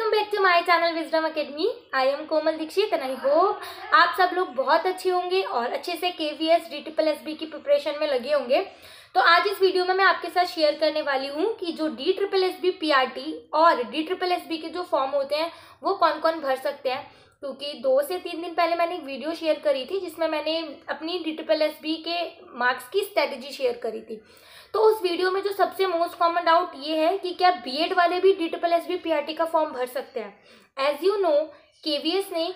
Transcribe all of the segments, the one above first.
Welcome back to my channel Wisdom Academy. I am Komal Dikshit and I hope आप सब लोग बहुत अच्छे होंगे और अच्छे से KVS DSSB की प्रिपरेशन में लगे होंगे। तो आज इस वीडियो में मैं आपके साथ शेयर करने वाली हूँ कि जो DSSB PRT और DSSB के जो फॉर्म होते हैं वो कौन कौन भर सकते हैं। क्योंकि 2 से 3 दिन पहले मैंने एक वीडियो शेयर करी थी जिसमें मैंने अपनी DSSB के मार्क्स की स्ट्रेटेजी शेयर करी थी। तो उस वीडियो में जो सबसे मोस्ट कॉमन डाउट ये है कि क्या बीएड वाले भी DSSB PRT का फॉर्म भर सकते हैं। एज यू नो KVS ने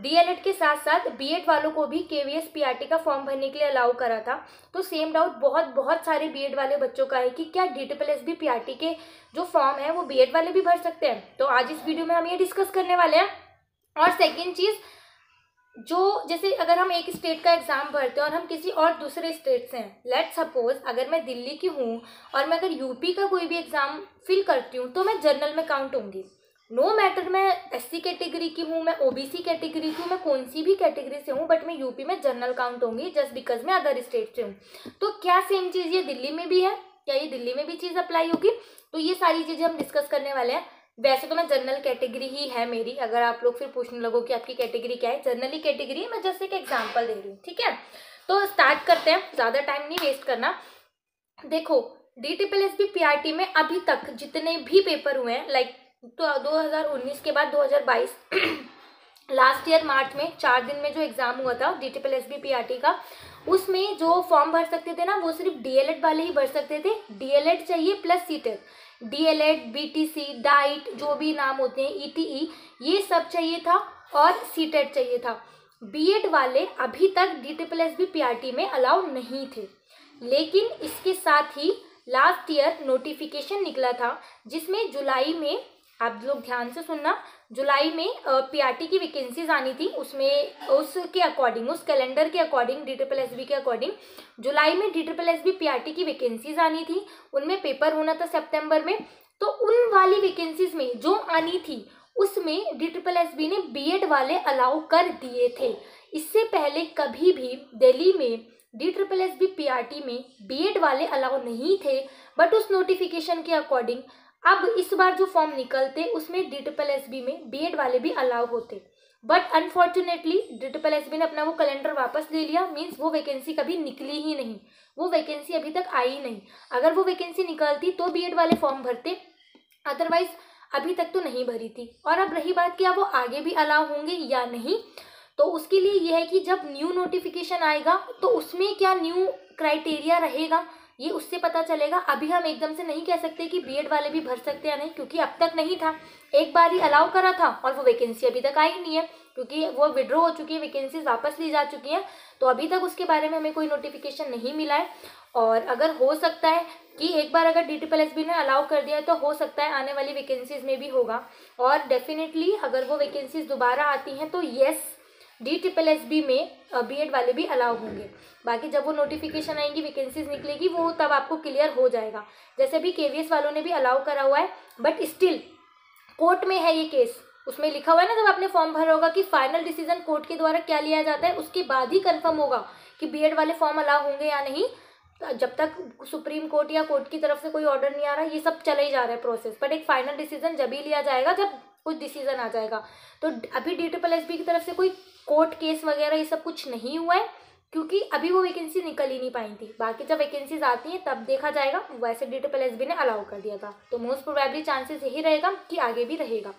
DLED के साथ साथ बीएड वालों को भी KVS PRT का फॉर्म भरने के लिए अलाउ करा था। तो सेम डाउट बहुत सारे बीएड वाले बच्चों का है कि क्या DSSB PRT के जो फॉर्म है वो बीएड वाले भी भर सकते हैं। तो आज इस वीडियो में हम ये डिस्कस करने वाले हैं। और सेकेंड चीज़, जो जैसे अगर हम एक स्टेट का एग्जाम भरते हैं और हम किसी और दूसरे स्टेट से हैं, लेट्स सपोज अगर मैं दिल्ली की हूँ और मैं अगर यूपी का कोई भी एग्जाम फिल करती हूँ तो मैं जनरल में काउंट होंगी। नो मैटर मैं SC कैटेगरी की हूँ, मैं OBC कैटेगरी की हूँ, मैं कौन सी भी कैटेगरी से हूँ, बट मैं यूपी में जनरल काउंट होंगी जस्ट बिकॉज मैं अदर स्टेट से हूँ। तो क्या सेम चीज़ ये दिल्ली में भी है? क्या ये दिल्ली में भी चीज़ अप्लाई होगी? तो ये सारी चीज़ें हम डिस्कस करने वाले हैं। वैसे तो मैं जनरल कैटेगरी ही है मेरी, अगर आप लोग फिर पूछने लगो कि आपकी कैटेगरी क्या है, जनरली कैटेगरी है। मैं जस्ट एक एग्जांपल दे रही हूँ, ठीक है। तो स्टार्ट करते हैं, ज़्यादा टाइम नहीं वेस्ट करना। देखो DSSB PRT में अभी तक जितने भी पेपर हुए हैं, लाइक तो 2019 के बाद 2022 लास्ट ईयर मार्च में 4 दिन में जो एग्जाम हुआ था DSSB PRT का, उसमें जो फॉर्म भर सकते थे ना वो सिर्फ DLED वाले ही भर सकते थे। DLED चाहिए plus CTET, DLED, BTC, diet जो भी नाम होते हैं, ETE, ये सब चाहिए था और CTET चाहिए था। बीएड वाले अभी तक DSSB PRT में अलाउ नहीं थे। लेकिन इसके साथ ही लास्ट ईयर नोटिफिकेशन निकला था जिसमें जुलाई में, आप लोग ध्यान से सुनना, जुलाई में PRT की वैकेंसीज आनी थी। उसमें उसके अकॉर्डिंग, उस कैलेंडर के अकॉर्डिंग, DSSB के अकॉर्डिंग जुलाई में DSSB PRT की वैकेंसीज आनी थी। उनमें पेपर होना था सितंबर में। तो उन वाली वैकेंसीज में जो आनी थी उसमें DSSB ने बीएड वाले अलाउ कर दिए थे। इससे पहले कभी भी दिल्ली में DSSB PRT में बीएड वाले अलाउ नहीं थे, बट उस नोटिफिकेशन के अकॉर्डिंग अब इस बार जो फॉर्म निकलते उसमें DSSB में बीएड वाले भी अलाउ होते। बट अनफॉर्चुनेटली DSSB ने अपना वो कैलेंडर वापस ले लिया। मीन्स वो वैकेंसी कभी निकली ही नहीं, वो वैकेंसी अभी तक आई नहीं। अगर वो वैकेंसी निकलती तो बीएड वाले फॉर्म भरते, अदरवाइज अभी तक तो नहीं भरी थी। और अब रही बात कि अब वो आगे भी अलाउ होंगे या नहीं, तो उसके लिए ये है कि जब न्यू नोटिफिकेशन आएगा तो उसमें क्या न्यू क्राइटेरिया रहेगा ये उससे पता चलेगा। अभी हम एकदम से नहीं कह सकते कि बीएड वाले भी भर सकते हैं नहीं, क्योंकि अब तक नहीं था। एक बार ही अलाउ करा था और वो वैकेंसी अभी तक आई नहीं है, क्योंकि वो विड्रॉ हो चुकी है, वैकेंसीज वापस ली जा चुकी हैं। तो अभी तक उसके बारे में हमें कोई नोटिफिकेशन नहीं मिला है। और अगर हो सकता है कि एक बार अगर DSSB ने अलाउ कर दिया है तो हो सकता है आने वाली वैकेंसीज में भी होगा। और डेफिनेटली अगर वो वैकेंसीज दोबारा आती हैं तो येस, DSSB में बीएड वाले भी अलाउ होंगे। बाकी जब वो नोटिफिकेशन आएंगी, वैकेंसीज निकलेगी, वो तब आपको क्लियर हो जाएगा। जैसे भी KVS वालों ने भी अलाउ करा हुआ है, बट स्टिल कोर्ट में है ये केस। उसमें लिखा हुआ है ना, जब आपने फॉर्म भरा होगा कि फाइनल डिसीजन कोर्ट के द्वारा क्या लिया जाता है, उसके बाद ही कंफर्म होगा कि बीएड वाले फॉर्म अलाउ होंगे या नहीं। जब तक सुप्रीम कोर्ट या कोर्ट की तरफ से कोई ऑर्डर नहीं आ रहा, ये सब चले ही जा रहा है प्रोसेस। बट एक फाइनल डिसीजन जब ही लिया जाएगा जब कुछ डिसीजन आ जाएगा। तो अभी DSSB की तरफ से कोई कोर्ट केस वगैरह ये सब कुछ नहीं हुआ है, क्योंकि अभी वो वैकेंसी निकल ही नहीं पाई थी। बाकी जब वैकेंसीज आती हैं तब देखा जाएगा। वैसे DSSB ने अलाउ कर दिया था, तो मोस्ट प्रोबेबली चांसेस यही रहेगा कि आगे भी रहेगा।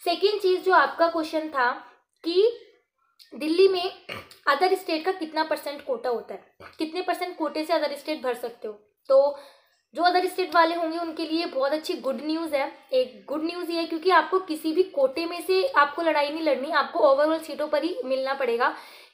सेकेंड चीज़ जो आपका क्वेश्चन था कि दिल्ली में अदर स्टेट का कितना % कोटा होता है, कितने % कोटे से अदर स्टेट भर सकते हो। तो जो अदर स्टेट वाले होंगे उनके लिए बहुत अच्छी गुड न्यूज़ है। एक गुड न्यूज़ ये है क्योंकि आपको किसी भी कोटे में से आपको लड़ाई नहीं लड़नी, आपको ओवरऑल सीटों पर ही मिलना पड़ेगा।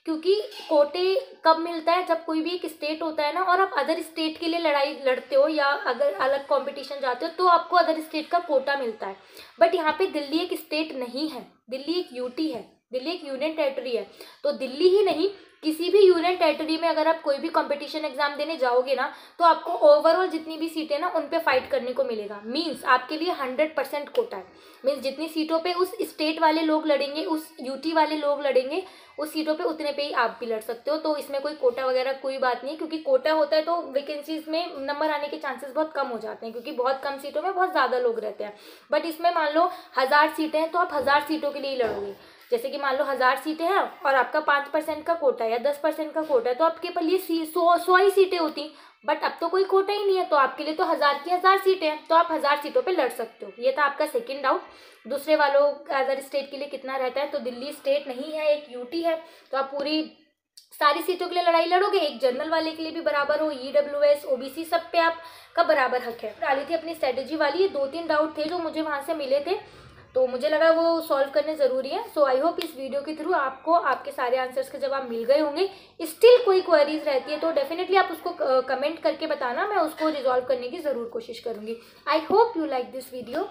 क्योंकि कोटे कब मिलता है, जब कोई भी एक स्टेट होता है ना और आप अदर स्टेट के लिए लड़ाई लड़ते हो या अगर अलग कंपटीशन जाते हो तो आपको अदर स्टेट का कोटा मिलता है। बट यहाँ पे दिल्ली एक स्टेट नहीं है, दिल्ली एक यूटी है। दिल्ली एक यूनियन टेरिटरी है, तो दिल्ली ही नहीं किसी भी यूनियन टेरिटरी में अगर आप कोई भी कंपटीशन एग्जाम देने जाओगे ना, तो आपको ओवरऑल जितनी भी सीटें ना उन पे फाइट करने को मिलेगा। मीन्स आपके लिए 100% कोटा है। मीन्स जितनी सीटों पे उस स्टेट वाले लोग लड़ेंगे, उस यूटी वाले लोग लड़ेंगे, उस सीटों पे उतने पे ही आप भी लड़ सकते हो। तो इसमें कोई कोटा वगैरह कोई बात नहीं, क्योंकि कोटा होता है तो वैकेंसीज में नंबर आने के चांसेस बहुत कम हो जाते हैं, क्योंकि बहुत कम सीटों में बहुत ज़्यादा लोग रहते हैं। बट इसमें मान लो 1000 सीटें हैं तो आप 1000 सीटों के लिए ही लड़ोगे। जैसे कि मान लो 1000 सीटें हैं और आपका 5% का कोटा है या 10% का कोटा है, तो आपके पर लिए 100 ही सीटें होती। बट अब तो कोई कोटा ही नहीं है, तो आपके लिए तो 1000 की 1000 सीटें हैं, तो आप 1000 सीटों पे लड़ सकते हो। ये था आपका सेकंड डाउट। दूसरे वालों अदर स्टेट के लिए कितना रहता है, तो दिल्ली स्टेट नहीं है, एक यूटी है, तो आप पूरी सारी सीटों के लिए लड़ाई लड़ोगे। एक जनरल वाले के लिए भी बराबर हो, EWS OBC सब पे आपका बराबर हक है। डाली थी अपनी स्ट्रेटेजी वाली। ये 2-3 डाउट थे जो मुझे वहाँ से मिले थे, तो मुझे लगा वो सॉल्व करने ज़रूरी है। सो आई होप इस वीडियो के थ्रू आपको आपके सारे आंसर्स के जवाब मिल गए होंगे। स्टिल कोई क्वेरीज रहती है तो डेफिनेटली आप उसको कमेंट करके बताना, मैं उसको रिजॉल्व करने की ज़रूर कोशिश करूँगी। I hope you like this video.